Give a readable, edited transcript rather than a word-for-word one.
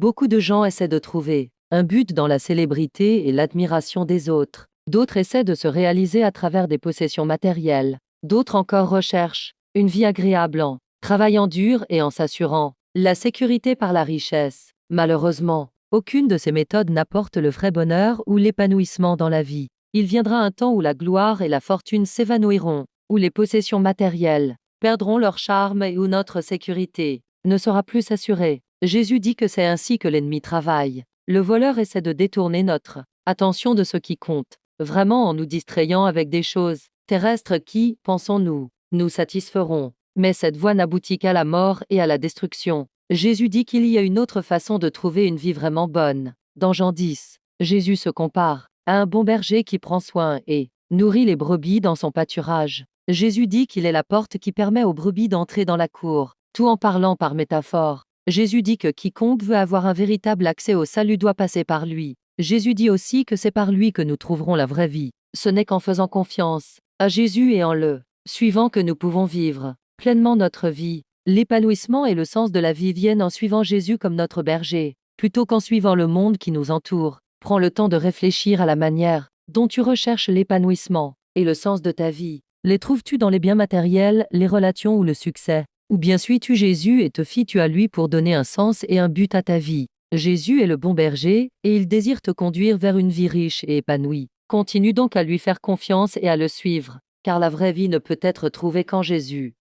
Beaucoup de gens essaient de trouver un but dans la célébrité et l'admiration des autres. D'autres essaient de se réaliser à travers des possessions matérielles. D'autres encore recherchent une vie agréable en travaillant dur et en s'assurant la sécurité par la richesse. Malheureusement, aucune de ces méthodes n'apporte le vrai bonheur ou l'épanouissement dans la vie. Il viendra un temps où la gloire et la fortune s'évanouiront, où les possessions matérielles perdront leur charme et où notre sécurité ne sera plus assurée. Jésus dit que c'est ainsi que l'ennemi travaille. Le voleur essaie de détourner notre attention de ce qui compte, vraiment en nous distrayant avec des choses terrestres qui, pensons-nous, nous satisferont. Mais cette voie n'aboutit qu'à la mort et à la destruction. Jésus dit qu'il y a une autre façon de trouver une vie vraiment bonne. Dans Jean 10, Jésus se compare à un bon berger qui prend soin et nourrit les brebis dans son pâturage. Jésus dit qu'il est la porte qui permet aux brebis d'entrer dans la cour, tout en parlant par métaphore. Jésus dit que quiconque veut avoir un véritable accès au salut doit passer par lui. Jésus dit aussi que c'est par lui que nous trouverons la vraie vie. Ce n'est qu'en faisant confiance à Jésus et en le suivant que nous pouvons vivre pleinement notre vie. L'épanouissement et le sens de la vie viennent en suivant Jésus comme notre berger, plutôt qu'en suivant le monde qui nous entoure. Prends le temps de réfléchir à la manière dont tu recherches l'épanouissement et le sens de ta vie. Les trouves-tu dans les biens matériels, les relations ou le succès? Ou bien suis-tu Jésus et te fies-tu à lui pour donner un sens et un but à ta vie? Jésus est le bon berger, et il désire te conduire vers une vie riche et épanouie. Continue donc à lui faire confiance et à le suivre, car la vraie vie ne peut être trouvée qu'en Jésus.